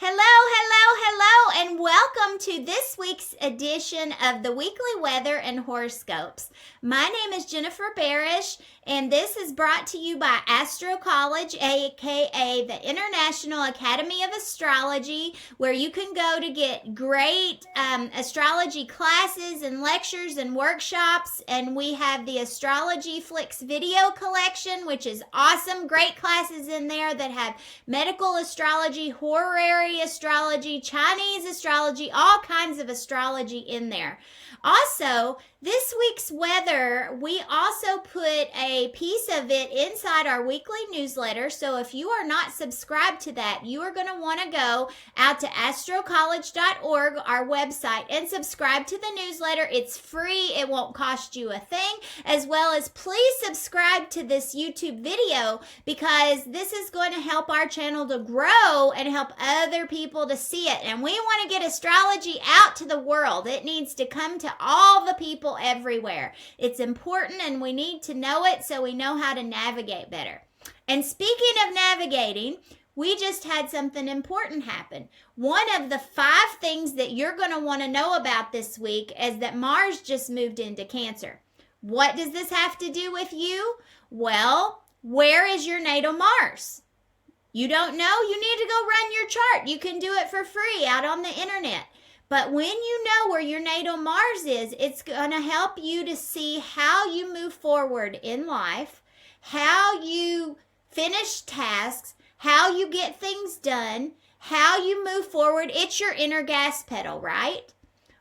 Hello, hello, hello, and welcome to this week's edition of the Weekly Weather and Horoscopes. My name is Jennifer Barrish, and this is brought to you by Astrocollege, aka the International Academy of Astrology, where you can go to get great astrology classes and lectures and workshops. And we have the Astrology Flicks video collection, which is awesome. Great classes in there that have medical astrology, horary astrology, Chinese astrology, all kinds of astrology in there. Also, this week's weather, we also put a piece of it inside our weekly newsletter. So if you are not subscribed to that, you are going to want to go out to astrocollege.org, our website, and subscribe to the newsletter. It's free. It won't cost you a thing. As well as please subscribe to this YouTube video, because this is going to help our channel to grow and help other people to see it. And we want to get astrology out to the world. It needs to come to all the people everywhere. It's important, and we need to know it so we know how to navigate better. And speaking of navigating, we just had something important happen. One of the 5 things that you're going to want to know about this week is that Mars just moved into Cancer. What does this have to do with you? Well, where is your natal Mars? You don't know? You need to go run your chart. You can do it for free out on the internet. But when you know where your natal Mars is, it's going to help you to see how you move forward in life, how you finish tasks, how you get things done, how you move forward. It's your inner gas pedal, right?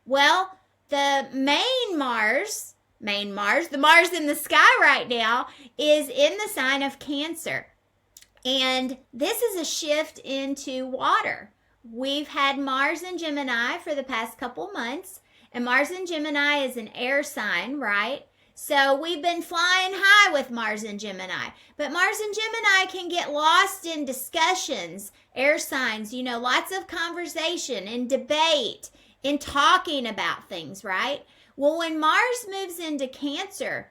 Well, the main Mars, the Mars in the sky right now, is in the sign of Cancer. And this is a shift into water. We've had Mars in Gemini for the past couple months, and Mars in Gemini is an air sign, right? So we've been flying high with Mars in Gemini. But Mars in Gemini can get lost in discussions, air signs, lots of conversation and debate, in talking about things, right? Well, when Mars moves into Cancer,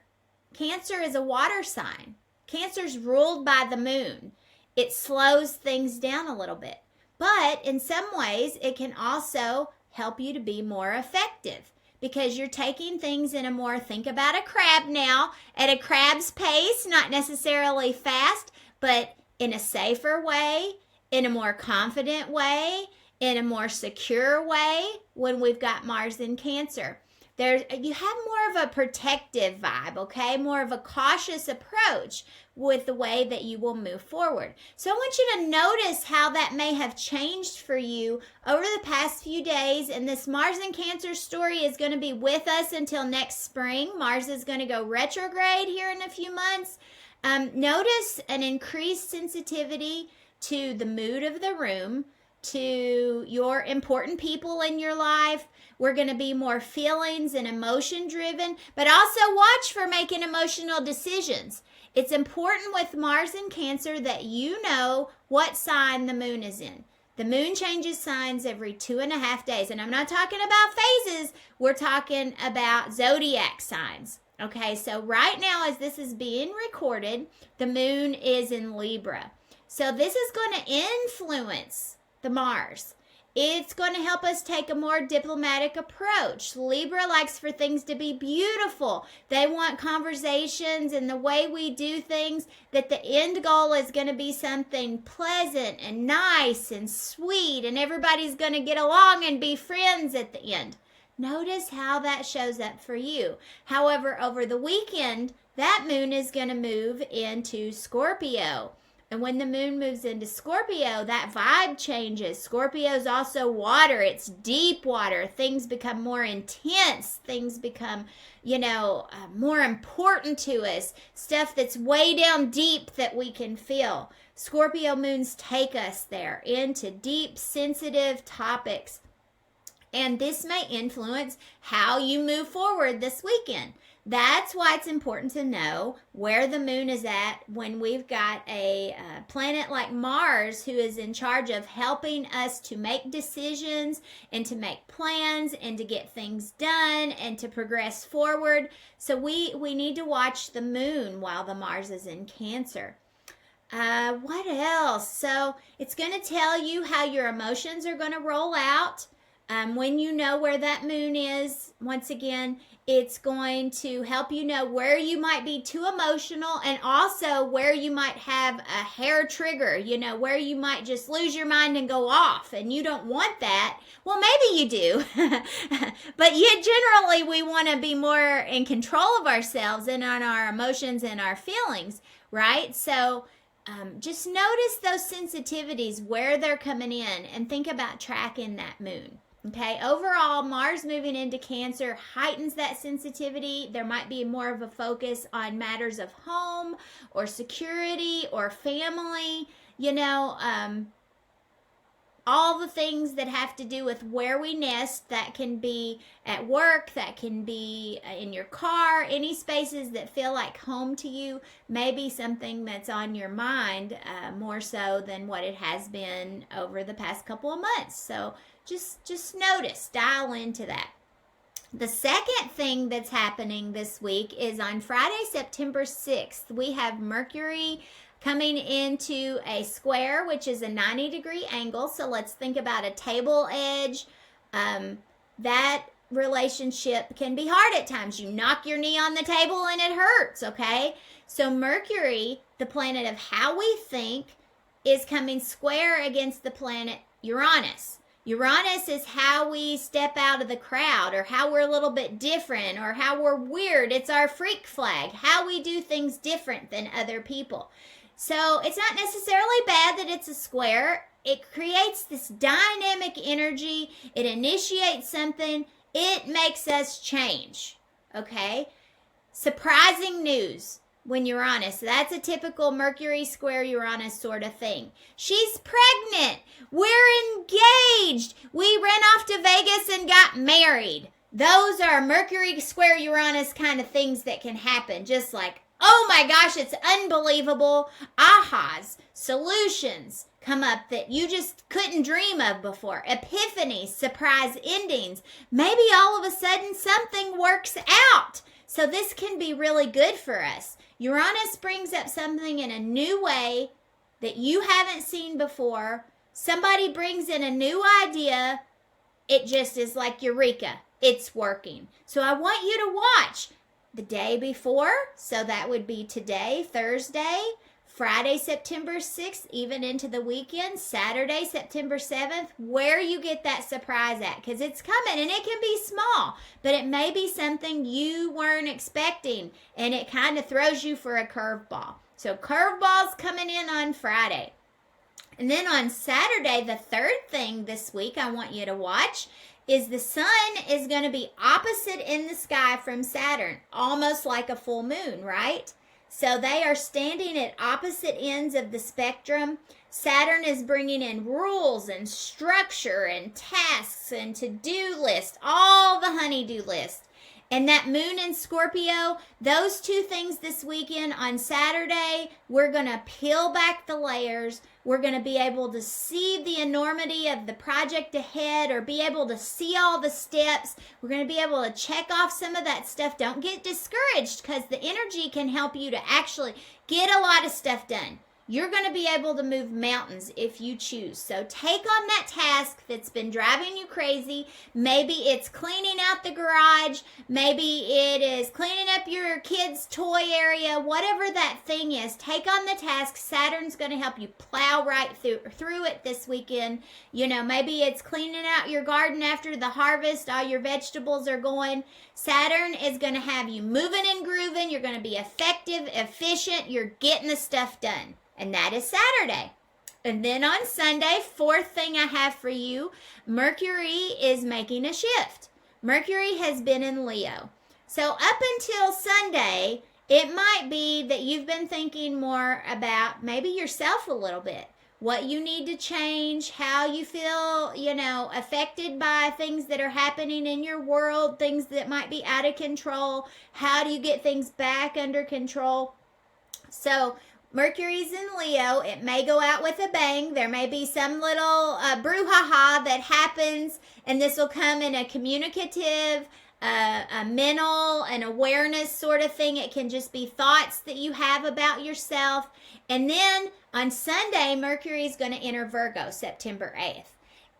Cancer is a water sign. Cancer's ruled by the moon. It slows things down a little bit. But in some ways, it can also help you to be more effective, because you're taking things in a more, think about a crab now, at a crab's pace, not necessarily fast, but in a safer way, in a more confident way, in a more secure way when we've got Mars in Cancer. You have more of a protective vibe, okay? More of a cautious approach with the way that you will move forward. So I want you to notice how that may have changed for you over the past few days. And this Mars in Cancer story is going to be with us until next spring. Mars is going to go retrograde here in a few months. Notice an increased sensitivity to the mood of the room, to your important people in your life. We're going to be more feelings and emotion driven, but also watch for making emotional decisions. It's important with Mars in Cancer that you know what sign the moon is in. The moon changes signs every 2.5 days. And I'm not talking about phases. We're talking about zodiac signs. Okay, so right now as this is being recorded, the moon is in Libra. So this is going to influence the Mars. It's going to help us take a more diplomatic approach. Libra likes for things to be beautiful. They want conversations and the way we do things, that the end goal is going to be something pleasant and nice and sweet, and everybody's going to get along and be friends at the end. Notice how that shows up for you. However, over the weekend, that moon is going to move into Scorpio. And when the moon moves into Scorpio, that vibe changes. Scorpio is also water. It's deep water. Things become more intense. Things become, more important to us. Stuff that's way down deep that we can feel. Scorpio moons take us there into deep, sensitive topics. And this may influence how you move forward this weekend. That's why it's important to know where the moon is at when we've got a planet like Mars who is in charge of helping us to make decisions and to make plans and to get things done and to progress forward. So we need to watch the moon while the Mars is in Cancer. What else? So it's going to tell you how your emotions are going to roll out. When you know where that moon is, once again, it's going to help you know where you might be too emotional and also where you might have a hair trigger, where you might just lose your mind and go off, and you don't want that. Well, maybe you do, but yet generally we want to be more in control of ourselves and on our emotions and our feelings, right? So just notice those sensitivities, where they're coming in, and think about tracking that moon. Okay, overall, Mars moving into Cancer heightens that sensitivity. There might be more of a focus on matters of home or security or family, all the things that have to do with where we nest. That can be at work, that can be in your car, any spaces that feel like home to you, maybe something that's on your mind more so than what it has been over the past couple of months. So just notice, dial into that. The second thing that's happening this week is on Friday, September 6th, we have Mercury coming into a square, which is a 90-degree angle. So let's think about a table edge. That relationship can be hard at times. You knock your knee on the table and it hurts, okay? So Mercury, the planet of how we think, is coming square against the planet Uranus. Uranus is how we step out of the crowd, or how we're a little bit different, or how we're weird. It's our freak flag, how we do things different than other people. So it's not necessarily bad that it's a square. It creates this dynamic energy. It initiates something. It makes us change, okay? Surprising news. When Uranus, that's a typical Mercury square Uranus sort of thing. She's pregnant. We're engaged. We ran off to Vegas and got married. Those are Mercury square Uranus kind of things that can happen. Just like, oh my gosh, it's unbelievable. Ahas, solutions come up that you just couldn't dream of before. Epiphanies, surprise endings. Maybe all of a sudden something works out. So this can be really good for us. Uranus brings up something in a new way that you haven't seen before. Somebody brings in a new idea. It just is like eureka. It's working. So I want you to watch the day before. So that would be today, Thursday, Friday, September 6th, even into the weekend, Saturday, September 7th, where you get that surprise at, because it's coming, and it can be small, but it may be something you weren't expecting, and it kind of throws you for a curveball. So curveballs coming in on Friday. And then on Saturday, the third thing this week I want you to watch is the sun is going to be opposite in the sky from Saturn, almost like a full moon, right? So they are standing at opposite ends of the spectrum. Saturn is bringing in rules and structure and tasks and to-do list, all the honey-do list. And that moon in Scorpio, those two things this weekend on Saturday, we're going to peel back the layers. We're going to be able to see the enormity of the project ahead, or be able to see all the steps. We're going to be able to check off some of that stuff. Don't get discouraged, because the energy can help you to actually get a lot of stuff done. You're going to be able to move mountains if you choose. So take on that task that's been driving you crazy. Maybe it's cleaning out the garage. Maybe it is cleaning up your kids' toy area. Whatever that thing is, take on the task. Saturn's going to help you plow right through it this weekend. Maybe it's cleaning out your garden after the harvest. All your vegetables are going. Saturn is going to have you moving and grooving. You're going to be effective, efficient. You're getting the stuff done. And that is Saturday. And then on Sunday, fourth thing I have for you, Mercury is making a shift. Mercury has been in Leo. So up until Sunday, it might be that you've been thinking more about maybe yourself a little bit. What you need to change, how you feel, affected by things that are happening in your world, things that might be out of control. How do you get things back under control? So Mercury's in Leo. It may go out with a bang. There may be some little brouhaha that happens, and this will come in a communicative, a mental and awareness sort of thing. It can just be thoughts that you have about yourself. And then on Sunday, Mercury is going to enter Virgo, September 8th.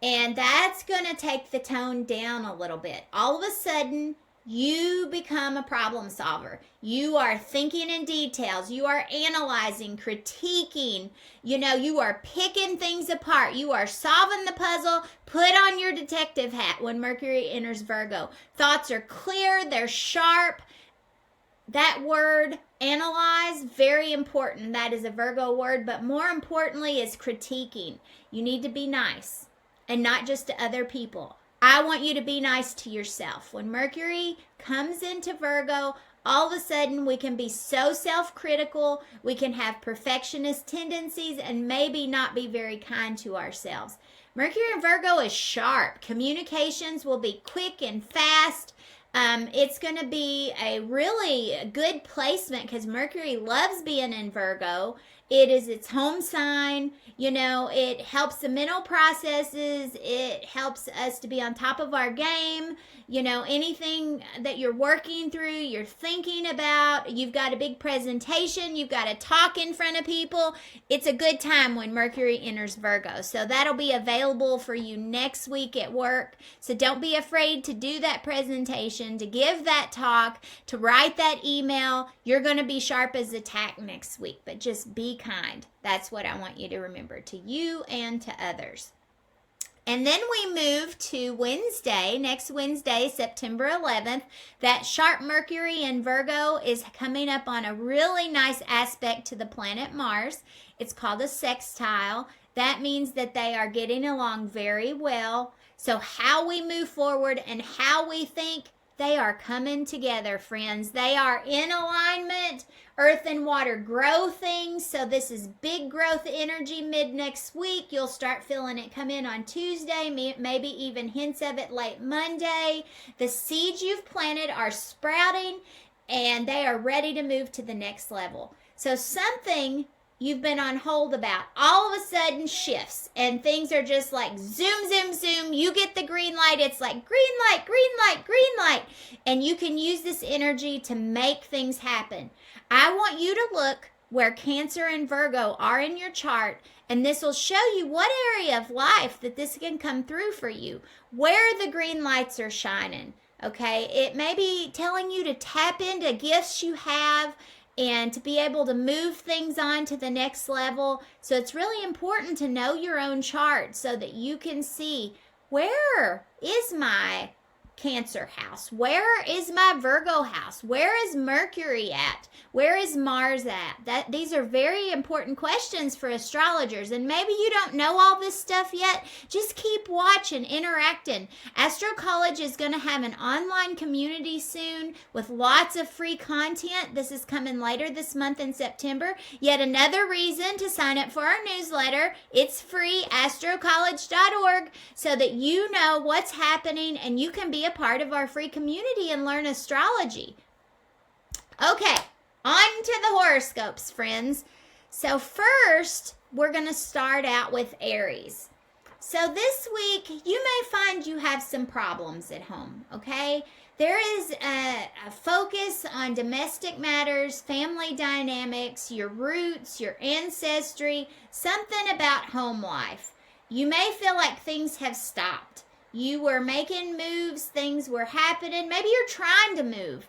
And that's going to take the tone down a little bit. All of a sudden, you become a problem solver. You are thinking in details. You are analyzing, critiquing. You are picking things apart. You are solving the puzzle. Put on your detective hat when Mercury enters Virgo. Thoughts are clear. They're sharp. That word, analyze, very important. That is a Virgo word. But more importantly is critiquing. You need to be nice and not just to other people. I want you to be nice to yourself. When Mercury comes into Virgo, all of a sudden we can be so self-critical, we can have perfectionist tendencies, and maybe not be very kind to ourselves. Mercury in Virgo is sharp. Communications will be quick and fast. It's going to be a really good placement because Mercury loves being in Virgo. It is its home sign. It helps the mental processes. It helps us to be on top of our game. Anything that you're working through, you're thinking about, you've got a big presentation, you've got to talk in front of people. It's a good time when Mercury enters Virgo. So that'll be available for you next week at work. So don't be afraid to do that presentation, to give that talk, to write that email. You're going to be sharp as a tack next week, but just be kind. That's what I want you to remember, to you and to others. And then we move to Wednesday, next Wednesday, September 11th. That sharp Mercury in Virgo is coming up on a really nice aspect to the planet Mars. It's called a sextile. That means that they are getting along very well. So how we move forward and how we think, they are coming together, friends. They are in alignment. Earth and water grow things. So this is big growth energy mid next week. You'll start feeling it come in on Tuesday, maybe even hints of it late Monday. The seeds you've planted are sprouting and they are ready to move to the next level. So something you've been on hold about all of a sudden shifts and things are just like zoom, zoom, zoom. You get the green light. It's like green light, green light, green light. And you can use this energy to make things happen. I want you to look where Cancer and Virgo are in your chart, and this will show you what area of life that this can come through for you, where the green lights are shining, okay? It may be telling you to tap into gifts you have and to be able to move things on to the next level. So it's really important to know your own chart so that you can see, where is my Cancer house? Where is my Virgo house? Where is Mercury at? Where is Mars at? These are very important questions for astrologers, and maybe you don't know all this stuff yet. Just keep watching, interacting. Astrocollege is going to have an online community soon with lots of free content. This is coming later this month in September. Yet another reason to sign up for our newsletter. It's free, astrocollege.org, so that you know what's happening and you can be a part of our free community and learn astrology. Okay, on to the horoscopes, friends. So first, we're going to start out with Aries. So this week, you may find you have some problems at home, okay? There is a focus on domestic matters, family dynamics, your roots, your ancestry, something about home life. You may feel like things have stopped. You were making moves, things were happening. Maybe you're trying to move.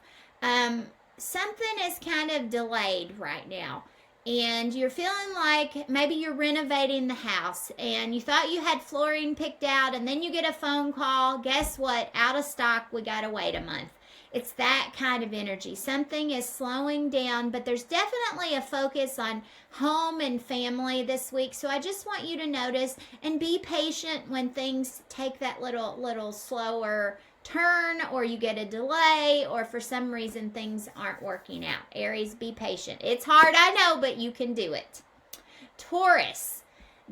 Something is kind of delayed right now. And you're feeling like maybe you're renovating the house and you thought you had flooring picked out, and then you get a phone call. Guess what? Out of stock. We got to wait a month. It's that kind of energy. Something is slowing down, but there's definitely a focus on home and family this week. So I just want you to notice and be patient when things take that little slower turn, or you get a delay, or for some reason things aren't working out. Aries, be patient. It's hard, I know, but you can do it. Taurus.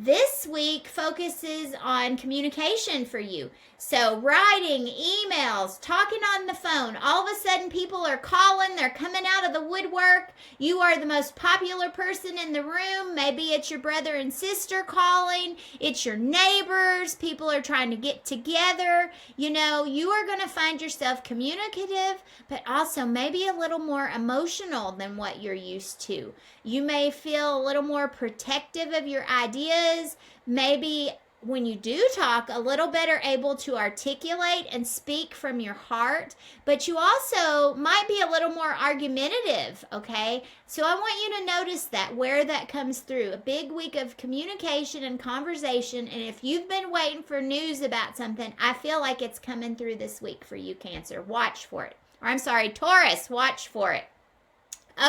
This week focuses on communication for you. So writing, emails, talking on the phone. All of a sudden people are calling, they're coming out of the woodwork. You are the most popular person in the room. Maybe it's your brother and sister calling. It's your neighbors. People are trying to get together. You are going to find yourself communicative, but also maybe a little more emotional than what you're used to. You may feel a little more protective of your ideas. Maybe when you do talk, a little better able to articulate and speak from your heart, but you also might be a little more argumentative, okay? So I want you to notice that, where that comes through. A big week of communication and conversation, and if you've been waiting for news about something, I feel like it's coming through this week for you, Cancer. Watch for it. Or I'm sorry, Taurus, watch for it.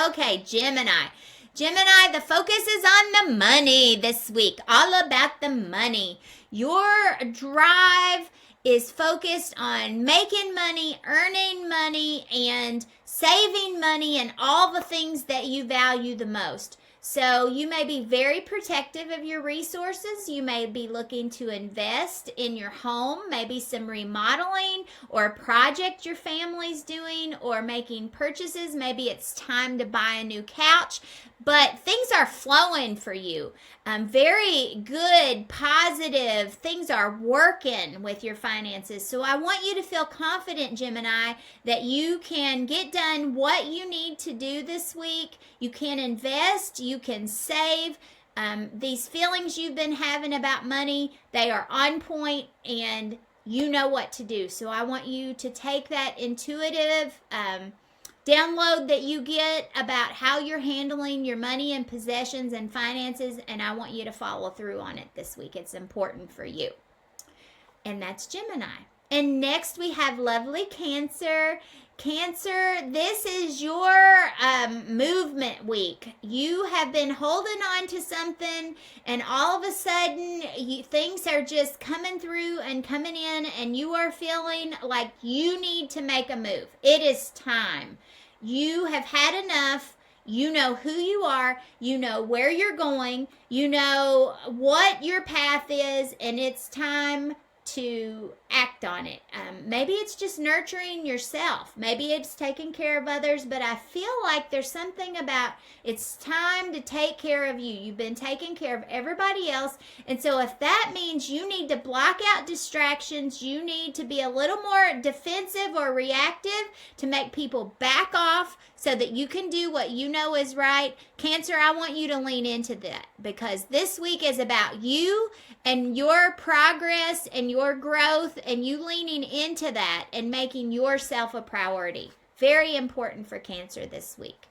Okay, Gemini. Gemini, the focus is on the money this week, all about the money. Your drive is focused on making money, earning money, and saving money, and all the things that you value the most. So you may be very protective of your resources. You may be looking to invest in your home, maybe some remodeling or a project your family's doing, or making purchases. Maybe it's time to buy a new couch, but things are flowing for you. Very good, positive. Things are working with your finances. So I want you to feel confident, Gemini, that you can get done what you need to do this week. You can invest, you can save. These feelings you've been having about money, they are on point, and you know what to do. So I want you to take that intuitive download that you get about how you're handling your money and possessions and finances, and I want you to follow through on it this week. It's important for you. And that's Gemini. And next we have lovely Cancer. Cancer, this is your movement week. You have been holding on to something, and all of a sudden things are just coming through and coming in, and you are feeling like you need to make a move. It is time. You have had enough. You know who you are. You know where you're going. You know what your path is, and it's time to act on it. Maybe it's just nurturing yourself. Maybe it's taking care of others, but I feel like there's something about it's time to take care of you. You've been taking care of everybody else, and so if that means you need to block out distractions, you need to be a little more defensive or reactive to make people back off so that you can do what you know is right. Cancer, I want you to lean into that, because this week is about you and your progress and your growth, and you leaning into that and making yourself a priority. Very important for Cancer this week.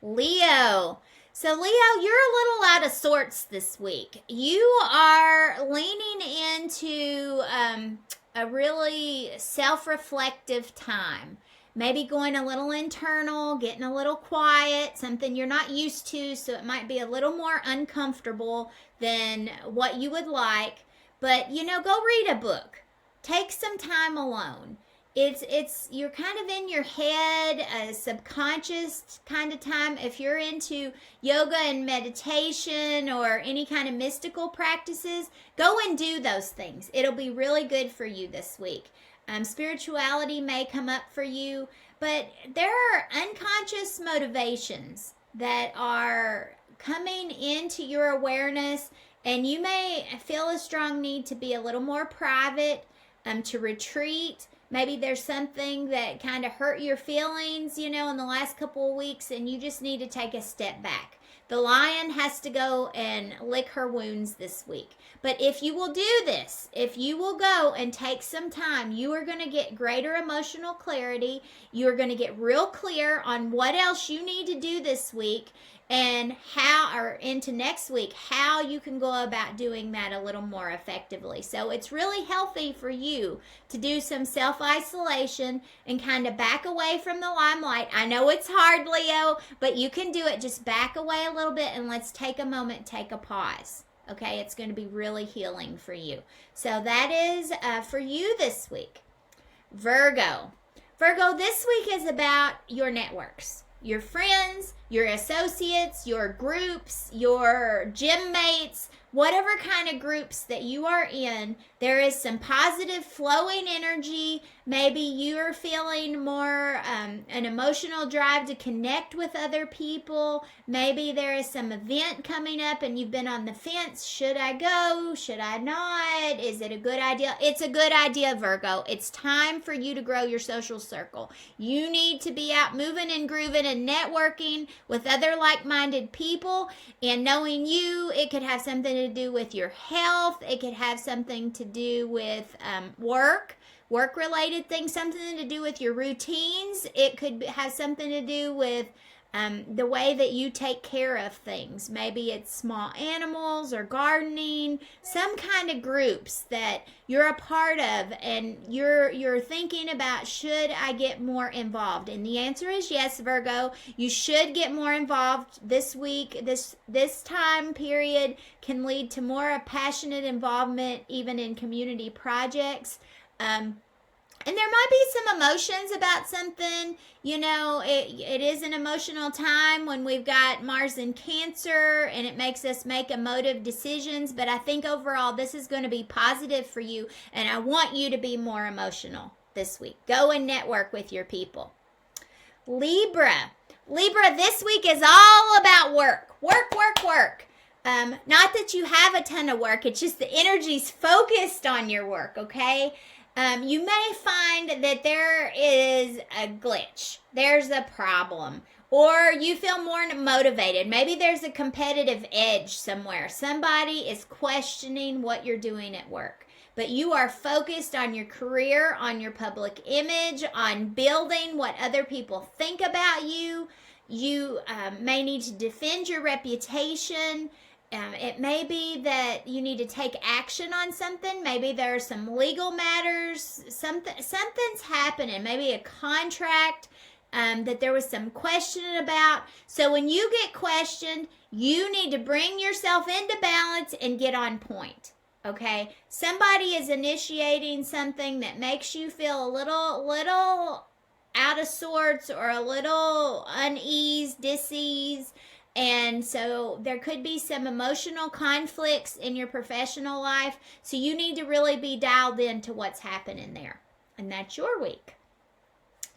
Leo. So Leo, you're a little out of sorts this week. You are leaning into a really self-reflective time. Maybe going a little internal, getting a little quiet, something you're not used to, so it might be a little more uncomfortable than what you would like. But, go read a book. Take some time alone. You're kind of in your head, a subconscious kind of time. If you're into yoga and meditation or any kind of mystical practices, go and do those things. It'll be really good for you this week. Spirituality may come up for you, but there are unconscious motivations that are coming into your awareness, and you may feel a strong need to be a little more private, to retreat. Maybe there's something that kind of hurt your feelings, in the last couple of weeks, and you just need to take a step back. The lion has to go and lick her wounds this week. But if you will do this, if you will go and take some time, you are going to get greater emotional clarity. You are going to get real clear on what else you need to do this week, and into next week, how you can go about doing that a little more effectively. So it's really healthy for you to do some self-isolation and kind of back away from the limelight. I know it's hard, Leo, but you can do it. Just back away a little bit, and let's take a moment, take a pause. Okay, it's going to be really healing for you. So that is for you this week. Virgo. Virgo, this week is about your networks. Your friends, your associates, your groups, your gym mates, whatever kind of groups that you are in, there is some positive flowing energy. Maybe you're feeling more an emotional drive to connect with other people. Maybe there is some event coming up and you've been on the fence. Should I go? Should I not? Is it a good idea? It's a good idea, Virgo. It's time for you to grow your social circle. You need to be out moving and grooving and networking with other like-minded people. And knowing you, it could have something to do with your health. It could have something to do with work-related things, something to do with your routines. It could have something to do with the way that you take care of things. Maybe it's small animals or gardening, some kind of groups that you're a part of, and you're thinking about, should I get more involved? And the answer is yes, Virgo. You should get more involved this week. This time period can lead to more passionate involvement, even in community projects. And there might be some emotions about something. It is an emotional time when we've got Mars in Cancer, and it makes us make emotive decisions. But I think overall this is going to be positive for you, and I want you to be more emotional this week. Go and network with your people. Libra, this week is all about work. Work. Not that you have a ton of work. It's just the energy's focused on your work, okay? You may find that there is a glitch. There's a problem. Or you feel more motivated. Maybe there's a competitive edge somewhere. Somebody is questioning what you're doing at work. But you are focused on your career, on your public image, on building what other people think about you. You may need to defend your reputation. It may be that you need to take action on something. Maybe there are some legal matters. Something's happening. Maybe a contract that there was some question about. So when you get questioned, you need to bring yourself into balance and get on point. Okay? Somebody is initiating something that makes you feel a little out of sorts or a little unease, dis-ease. And so there could be some emotional conflicts in your professional life. So you need to really be dialed into what's happening there. And that's your week.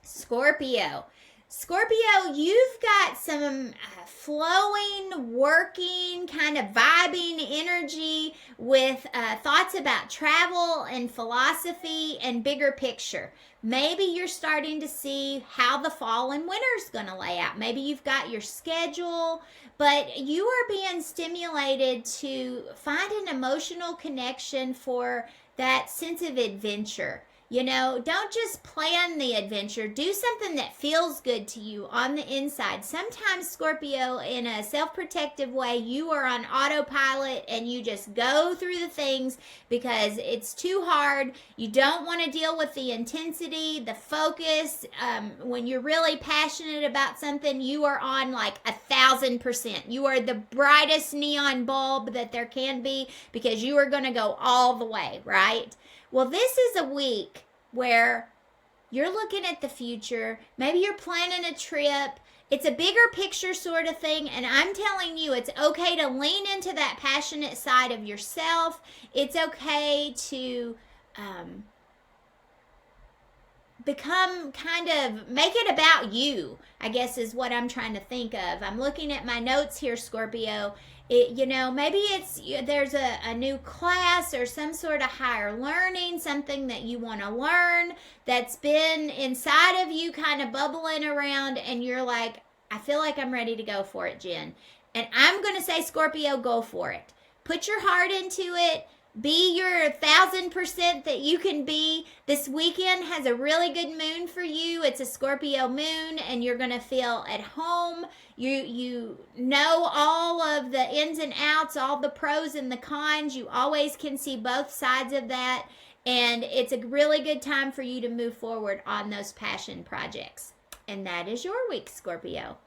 Scorpio, you've got some flowing, working, kind of vibing energy with thoughts about travel and philosophy and bigger picture. Maybe you're starting to see how the fall and winter is going to lay out. Maybe you've got your schedule, but you are being stimulated to find an emotional connection for that sense of adventure. Don't just plan the adventure. Do something that feels good to you on the inside. Sometimes, Scorpio, in a self-protective way, you are on autopilot and you just go through the things because it's too hard. You don't want to deal with the intensity, the focus. When you're really passionate about something, you are on like 1,000%. You are the brightest neon bulb that there can be because you are going to go all the way, right? Well, this is a week where you're looking at the future. Maybe you're planning a trip. It's a bigger picture sort of thing. And I'm telling you, it's okay to lean into that passionate side of yourself. It's okay to become make it about you, I guess is what I'm trying to think of. I'm looking at my notes here, Scorpio. Maybe there's a new class or some sort of higher learning, something that you want to learn that's been inside of you kind of bubbling around, and you're like, I feel like I'm ready to go for it, Jen. And I'm going to say, Scorpio, go for it. Put your heart into it. Be your 1,000% that you can be. This weekend has a really good moon for you. It's a Scorpio moon, and you're going to feel at home. You know all of the ins and outs, all the pros and the cons. You always can see both sides of that, and it's a really good time for you to move forward on those passion projects. And that is your week, Scorpio.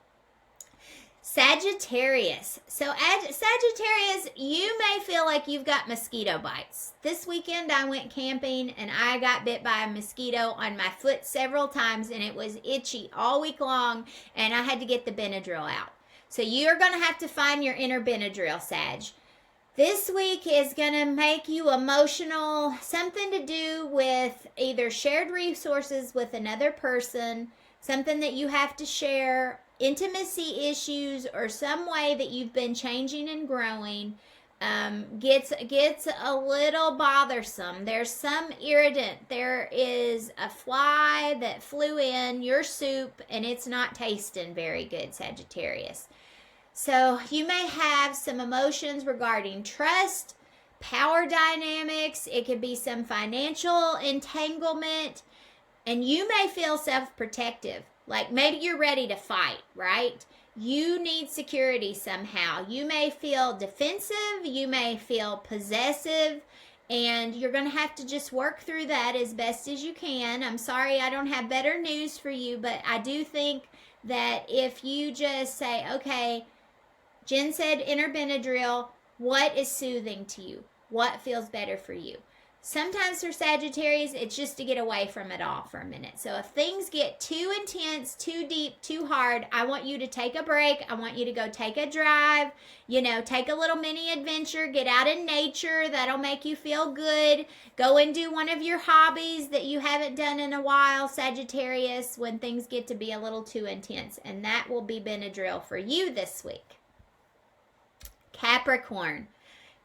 Sagittarius. So Sagittarius, you may feel like you've got mosquito bites. This weekend I went camping and I got bit by a mosquito on my foot several times, and it was itchy all week long, and I had to get the Benadryl out. So you're going to have to find your inner Benadryl, Sag. This week is going to make you emotional, something to do with either shared resources with another person, something that you have to share, intimacy issues, or some way that you've been changing and growing. Gets a little bothersome. There's some irritant. There is a fly that flew in your soup and it's not tasting very good, Sagittarius. So you may have some emotions regarding trust, power dynamics. It could be some financial entanglement, and you may feel self-protective. Like maybe you're ready to fight, right? You need security somehow. You may feel defensive. You may feel possessive. And you're going to have to just work through that as best as you can. I'm sorry I don't have better news for you, but I do think that if you just say, okay, Jen said enter Benadryl, what is soothing to you? What feels better for you? Sometimes for Sagittarius, it's just to get away from it all for a minute. So if things get too intense, too deep, too hard, I want you to take a break. I want you to go take a drive, take a little mini adventure, get out in nature. That'll make you feel good. Go and do one of your hobbies that you haven't done in a while, Sagittarius, when things get to be a little too intense. And that will be Benadryl for you this week. Capricorn.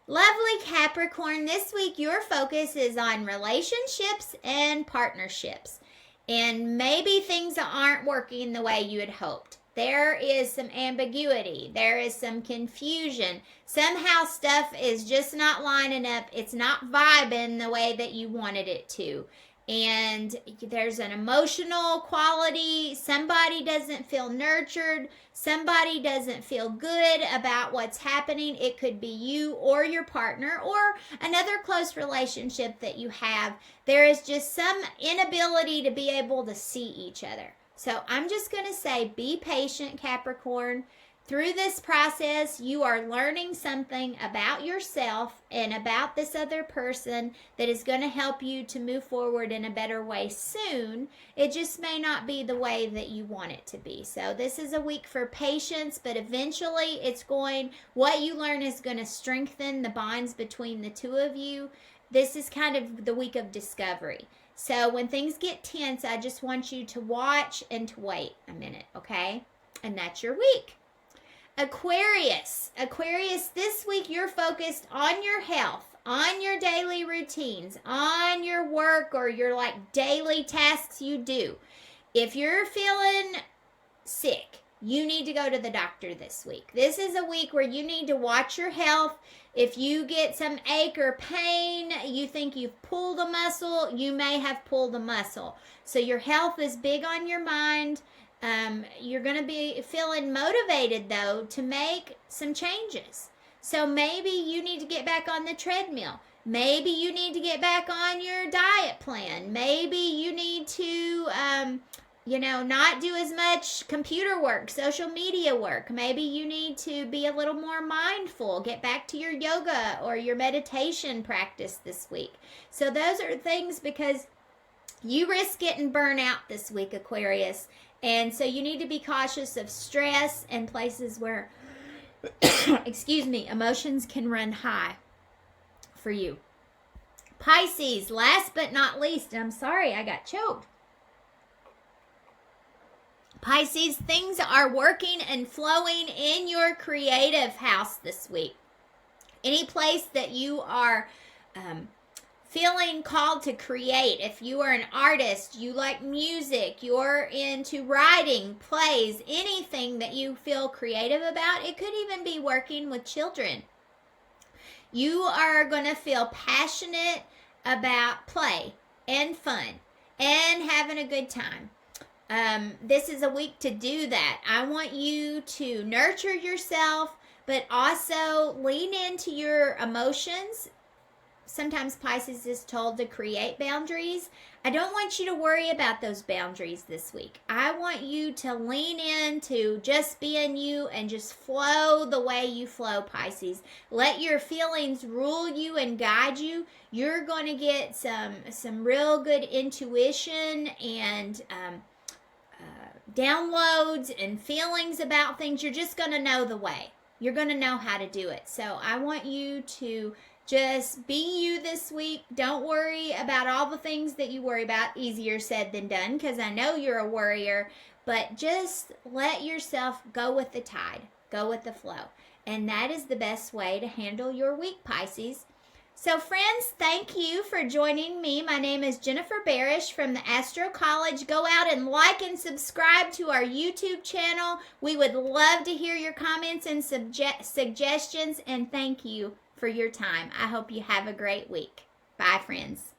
Lovely Capricorn, this week your focus is on relationships and partnerships. And maybe things aren't working the way you had hoped. There is some ambiguity. There is some confusion. Somehow stuff is just not lining up. It's not vibing the way that you wanted it to. And there's an emotional quality. Somebody doesn't feel nurtured. Somebody doesn't feel good about what's happening. It could be you or your partner or another close relationship that you have. There is just some inability to be able to see each other. So I'm just going to say, be patient, Capricorn. Through this process, you are learning something about yourself and about this other person that is going to help you to move forward in a better way soon. It just may not be the way that you want it to be. So this is a week for patience, but eventually what you learn is going to strengthen the bonds between the two of you. This is kind of the week of discovery. So when things get tense, I just want you to watch and to wait a minute, okay? And that's your week. Aquarius, this week you're focused on your health, on your daily routines, on your work or your daily tasks you do. If you're feeling sick, you need to go to the doctor this week. This is a week where you need to watch your health. If you get some ache or pain, you think you've pulled a muscle, you may have pulled a muscle. So your health is big on your mind. You're going to be feeling motivated, though, to make some changes. So maybe you need to get back on the treadmill. Maybe you need to get back on your diet plan. Maybe you need to, not do as much computer work, social media work. Maybe you need to be a little more mindful. Get back to your yoga or your meditation practice this week. So those are things because you risk getting burnt out this week, Aquarius. And so you need to be cautious of stress and places where, emotions can run high for you. Pisces, last but not least, I'm sorry, I got choked. Pisces, things are working and flowing in your creative house this week. Any place that you are feeling called to create. If you are an artist, you like music, you're into writing, plays, anything that you feel creative about. It could even be working with children. You are going to feel passionate about play and fun and having a good time. This is a week to do that. I want you to nurture yourself, but also lean into your emotions. Sometimes Pisces is told to create boundaries. I don't want you to worry about those boundaries this week. I want you to lean into just being you and just flow the way you flow, Pisces. Let your feelings rule you and guide you. You're going to get some real good intuition and downloads and feelings about things. You're just going to know the way. You're going to know how to do it. So I want you to just be you this week. Don't worry about all the things that you worry about. Easier said than done, because I know you're a worrier. But just let yourself go with the tide. Go with the flow. And that is the best way to handle your week, Pisces. So friends, thank you for joining me. My name is Jennifer Barrish from the Astrocollege. Go out and like and subscribe to our YouTube channel. We would love to hear your comments and suggestions. And thank you for your time. I hope you have a great week. Bye, friends.